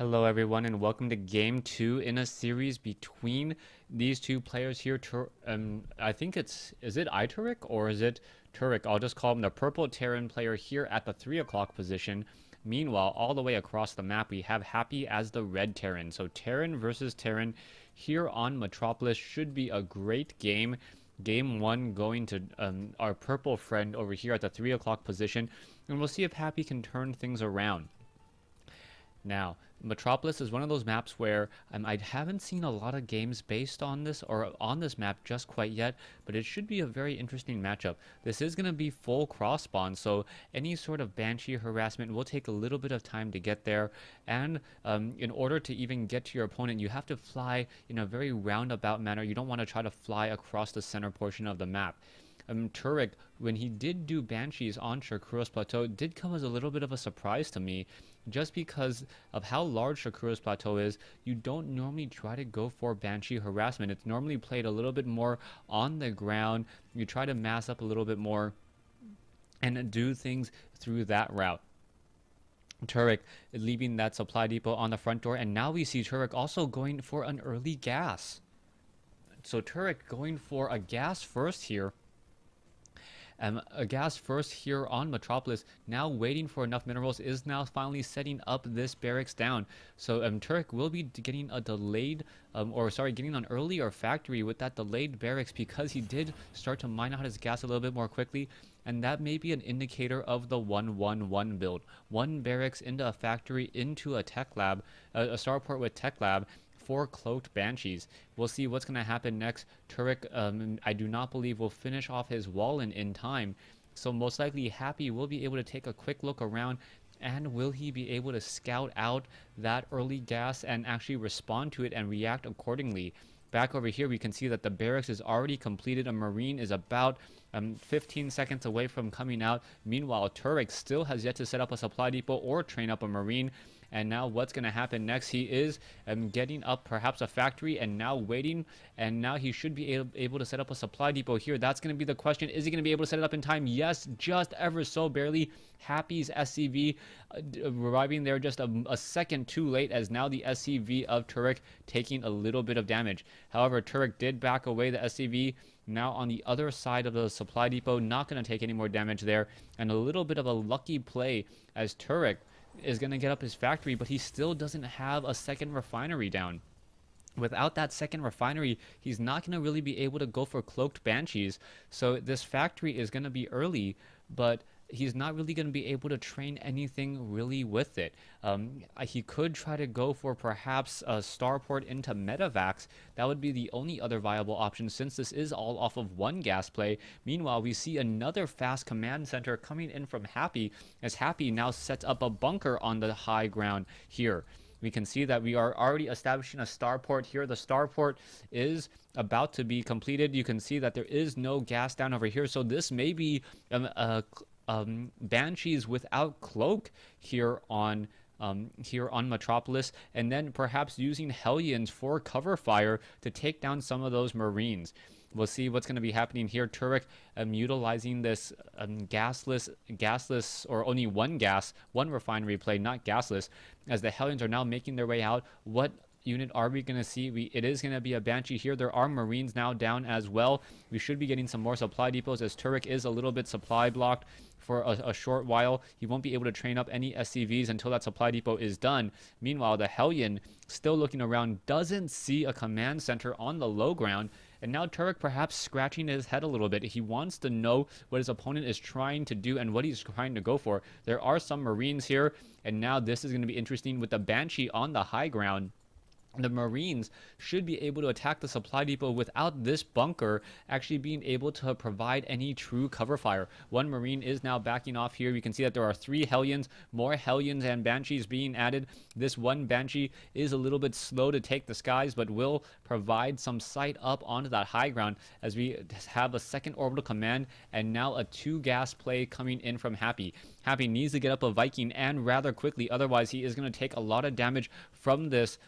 Hello everyone and welcome to game 2 in a series between these two players here. I think is it ITuruk or is it Turek? I'll just call him the purple Terran player here at the 3 o'clock position. Meanwhile, all the way across the map, we have Happy as the red Terran. So Terran versus Terran here on Metropolis should be a great game. Game 1 going to our purple friend over here at the 3 o'clock position. And we'll see if Happy can turn things around. Now, Metropolis is one of those maps where I haven't seen a lot of games based on this or on this map just quite yet, but it should be a very interesting matchup. This is going to be full cross spawn, so any sort of Banshee harassment will take a little bit of time to get there, and in order to even get to your opponent, you have to fly in a very roundabout manner. You don't want to try to fly across the center portion of the map. Turek, when he did do Banshees on Shakura's Plateau, did come as a little bit of a surprise to me, just because of how large Shakura's Plateau is. You don't normally try to go for Banshee harassment. It's normally played a little bit more on the ground. You try to mass up a little bit more and do things through that route. Turek leaving that supply depot on the front door, and now we see Turek also going for an early gas. So Turek going for a gas first here. A gas first here on Metropolis, now waiting for enough minerals, is now finally setting up this barracks down. So Turek will be getting a delayed, getting an earlier factory with that delayed barracks, because he did start to mine out his gas a little bit more quickly, and that may be an indicator of the 1-1-1 build. One barracks into a factory, into a tech lab, a starport with tech lab, for cloaked Banshees. We'll see what's going to happen next. Turek, I do not believe, will finish off his wall in time. So most likely Happy will be able to take a quick look around, and will he be able to scout out that early gas and actually respond to it and react accordingly. Back over here, we can see that the barracks is already completed. A Marine is about 15 seconds away from coming out. Meanwhile, Turek still has yet to set up a supply depot or train up a Marine. And now what's going to happen next? He is getting up perhaps a factory and now waiting. And now he should be able to set up a supply depot here. That's going to be the question. Is he going to be able to set it up in time? Yes, just ever so barely. Happy's SCV arriving there just a second too late, as now the SCV of Turek taking a little bit of damage. However, Turek did back away the SCV. Now on the other side of the supply depot, not going to take any more damage there. And a little bit of a lucky play, as Turek is going to get up his factory, but he still doesn't have a second refinery down. Without that second refinery, he's not going to really be able to go for cloaked Banshees. So this factory is going to be early, but he's not really going to be able to train anything really with it. He could try to go for perhaps a starport into Metavax. That would be the only other viable option, since this is all off of one gas play. Meanwhile, we see another fast command center coming in from Happy, as Happy now sets up a bunker on the high ground here. We can see that we are already establishing a starport here. The starport is about to be completed. You can see that there is no gas down over here, so this may be Banshees without cloak here on Metropolis, and then perhaps using Hellions for cover fire to take down some of those Marines. We'll see what's going to be happening here. Turek utilizing this gasless, or only one refinery play, not gasless, as the Hellions are now making their way out. What unit are we going to see? It is going to be a Banshee here. There are Marines now down as well. We should be getting some more supply depots, as Turek is a little bit supply blocked for a short while. He won't be able to train up any SCVs until that supply depot is done. Meanwhile, the Hellion, still looking around, doesn't see a command center on the low ground. And now Turek perhaps scratching his head a little bit. He wants to know what his opponent is trying to do and what he's trying to go for. There are some Marines here, and now this is going to be interesting with the Banshee on the high ground. The Marines should be able to attack the supply depot without this bunker actually being able to provide any true cover fire. One Marine is now backing off here. We can see that there are 3 Hellions, more Hellions and Banshees being added. This one Banshee is a little bit slow to take the skies, but will provide some sight up onto that high ground, as we have a second orbital command and now a 2 gas play coming in from Happy. Happy needs to get up a Viking, and rather quickly, otherwise he is going to take a lot of damage from this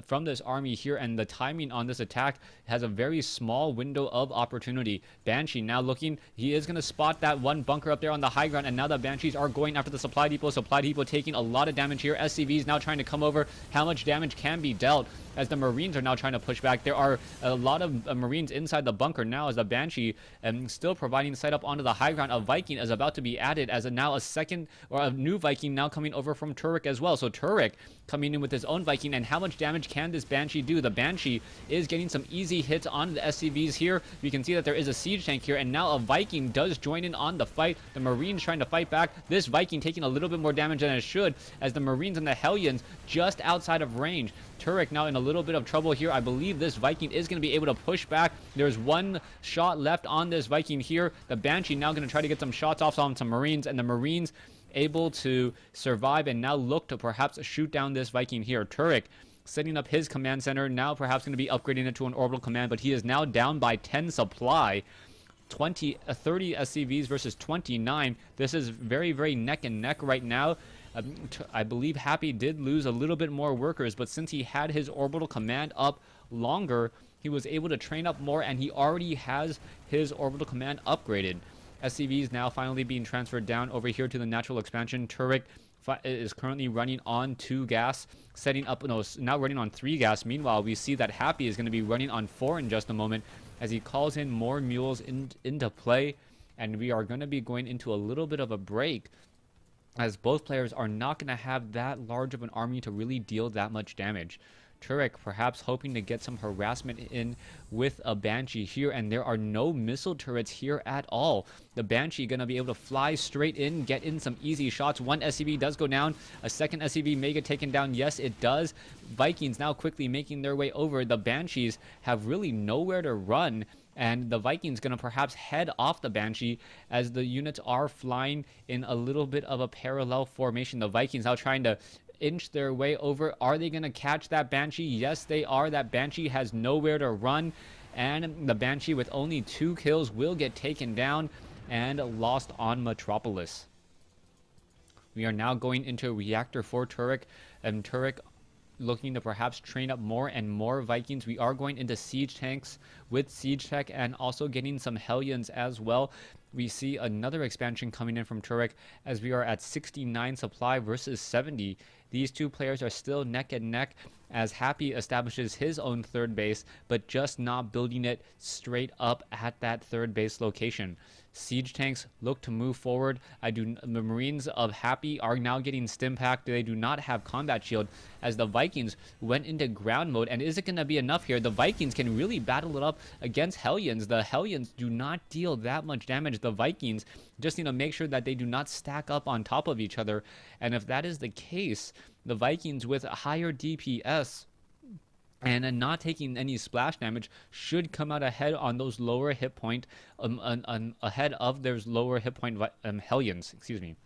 from this army here, and the timing on this attack has a very small window of opportunity. Banshee now looking, he is going to spot that one bunker up there on the high ground, and now the Banshees are going after the supply depot. Supply depot taking a lot of damage here. SCVs now trying to come over. How much damage can be dealt as the Marines are now trying to push back? There are a lot of Marines inside the bunker now as the Banshee still providing setup onto the high ground. A Viking is about to be added as now a second or a new Viking now coming over from Turek as well. So Turek coming in with his own Viking, and how much damage can this Banshee do? The Banshee is getting some easy hits on the SCVs here. We can see that there is a siege tank here, and now a Viking does join in on the fight. The Marines trying to fight back. This Viking taking a little bit more damage than it should, as the Marines and the Hellions just outside of range. Turek now in a little bit of trouble here. I believe this Viking is going to be able to push back. There's one shot left on this Viking here. The Banshee now going to try to get some shots off on some Marines, and the Marines able to survive and now look to perhaps shoot down this Viking here. Turek setting up his command center, now perhaps going to be upgrading it to an orbital command, but he is now down by 10 supply. 30 SCVs versus 29. This is very, very neck and neck right now. I believe Happy did lose a little bit more workers, but since he had his orbital command up longer, he was able to train up more, and he already has his orbital command upgraded. SCVs now finally being transferred down over here to the natural expansion. Turek is currently running on 2 gas, setting up, no, now running on 3 gas. Meanwhile, we see that Happy is going to be running on 4 in just a moment as he calls in more mules into play, and we are going to be going into a little bit of a break, as both players are not going to have that large of an army to really deal that much damage. Turek perhaps hoping to get some harassment in with a Banshee here, and there are no missile turrets here at all. The Banshee going to be able to fly straight in, get in some easy shots. One SCV does go down. A second SCV may get taken down. Yes, it does. Vikings now quickly making their way over. The Banshees have really nowhere to run, and the Vikings going to perhaps head off the Banshee as the units are flying in a little bit of a parallel formation. The Vikings now trying to inch their way over. Are they going to catch that Banshee? Yes, they are. That Banshee has nowhere to run, and the Banshee with only 2 kills will get taken down and lost on Metropolis. We are now going into Reactor for Turek, and Turek looking to perhaps train up more and more Vikings. We are going into siege tanks with siege tech and also getting some Hellions as well. We see another expansion coming in from Turek as we are at 69 supply versus 70. These two players are still neck and neck as Happy establishes his own third base, but just not building it straight up at that third base location. Siege tanks look to move forward. The Marines of Happy are now getting stim packed. They do not have combat shield as the Vikings went into ground mode. And is it going to be enough here? The Vikings can really battle it up against Hellions. The Hellions do not deal that much damage. The Vikings just need to make sure that they do not stack up on top of each other. And if that is the case, the Vikings with a higher DPS and not taking any splash damage should come out ahead on those lower hit point, ahead of those lower hit point Hellions, excuse me.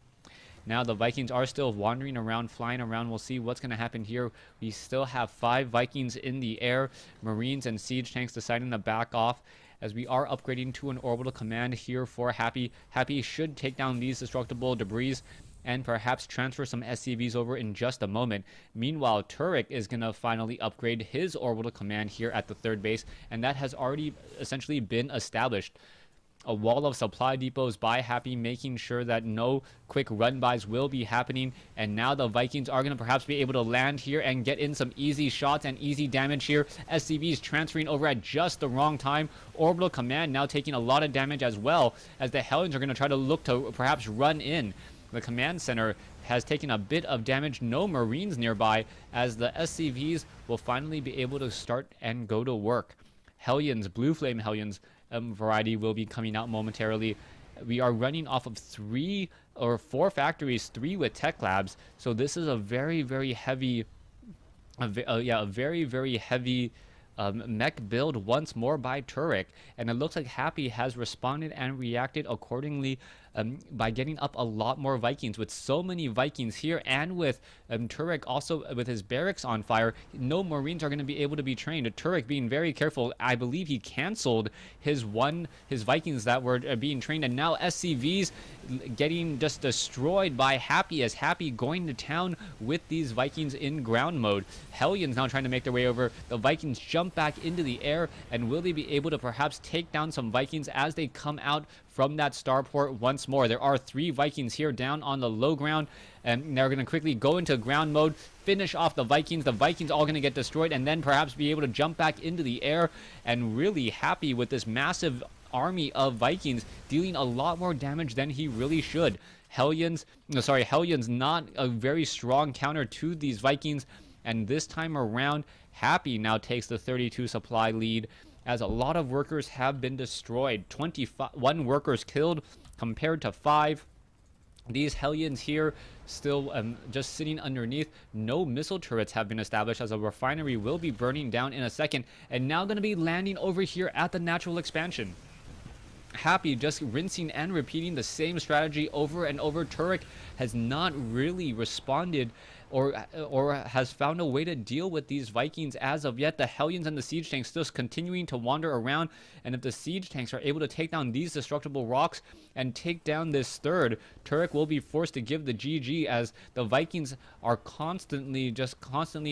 Now the Vikings are still wandering around, flying around. We'll see what's going to happen here. We still have 5 Vikings in the air. Marines and siege tanks deciding to back off as we are upgrading to an orbital command here for Happy. Happy should take down these destructible debris and perhaps transfer some SCVs over in just a moment. Meanwhile, Turek is going to finally upgrade his orbital command here at the third base, and that has already essentially been established. A wall of supply depots by Happy, making sure that no quick run-bys will be happening. And now the Vikings are going to perhaps be able to land here and get in some easy shots and easy damage here. SCVs transferring over at just the wrong time. Orbital command now taking a lot of damage as well, as the Hellions are going to try to look to perhaps run in. The command center has taken a bit of damage. No Marines nearby, as the SCVs will finally be able to start and go to work. Hellions, Blue Flame Hellions variety will be coming out momentarily. We are running off of 3 or 4 factories, 3 with tech labs. So this is a very, very heavy, very heavy mech build once more by Turek, and it looks like Happy has responded and reacted accordingly by getting up a lot more Vikings. With so many Vikings here, and with Turek also with his barracks on fire, no Marines are going to be able to be trained. Turek being very careful, I believe he canceled his Vikings that were being trained, and now SCVs getting just destroyed by Happy, as Happy going to town with these Vikings in ground mode. Hellions now trying to make their way over. The Vikings jump back into the air, and will they be able to perhaps take down some Vikings as they come out from that starport once more? There are 3 Vikings here down on the low ground, and they're going to quickly go into ground mode, finish off the Vikings. The Vikings all going to get destroyed, and then perhaps be able to jump back into the air, and really Happy with this massive army of Vikings dealing a lot more damage than he really should. Hellions not a very strong counter to these Vikings, and this time around Happy now takes the 32 supply lead, as a lot of workers have been destroyed. 21 workers killed compared to 5. These Hellions here still just sitting underneath. No missile turrets have been established, as a refinery will be burning down in a second, and now going to be landing over here at the natural expansion. Happy just rinsing and repeating the same strategy over and over. Turek has not really responded or has found a way to deal with these Vikings as of yet. The Hellions and the siege tanks still continuing to wander around, and if the siege tanks are able to take down these destructible rocks and take down this third, Turek will be forced to give the GG, as the Vikings are constantly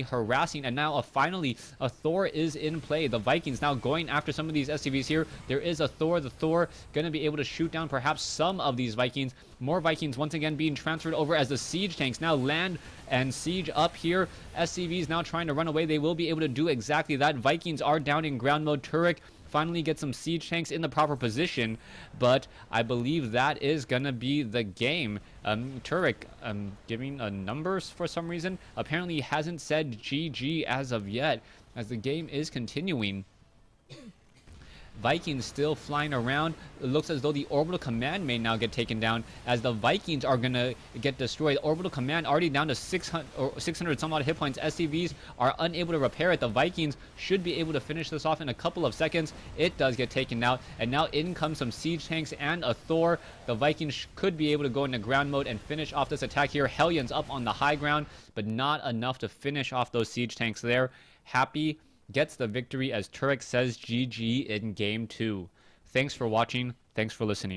harassing. And now finally a Thor is in play. The Vikings now going after some of these SCVs here. There is a Thor. The Thor going to be able to shoot down perhaps some of these Vikings. More Vikings once again being transferred over as the siege tanks now land and siege up here. SCVs now trying to run away. They will be able to do exactly that. Vikings are down in ground mode. Turek finally get some siege tanks in the proper position, but I believe that is gonna be the game. Turek giving numbers for some reason. Apparently he hasn't said GG as of yet, as the game is continuing. Vikings still flying around. It looks as though the orbital command may now get taken down, as the Vikings are gonna get destroyed. Orbital command already down to 600 some odd hit points. SCVs are unable to repair it. The Vikings should be able to finish this off in a couple of seconds. It does get taken out, and now in comes some siege tanks and a Thor. The Vikings could be able to go into ground mode and finish off this attack here. Hellions up on the high ground, but not enough to finish off those siege tanks there. Happy gets the victory, as Turek says GG in game 2. Thanks for watching. Thanks for listening.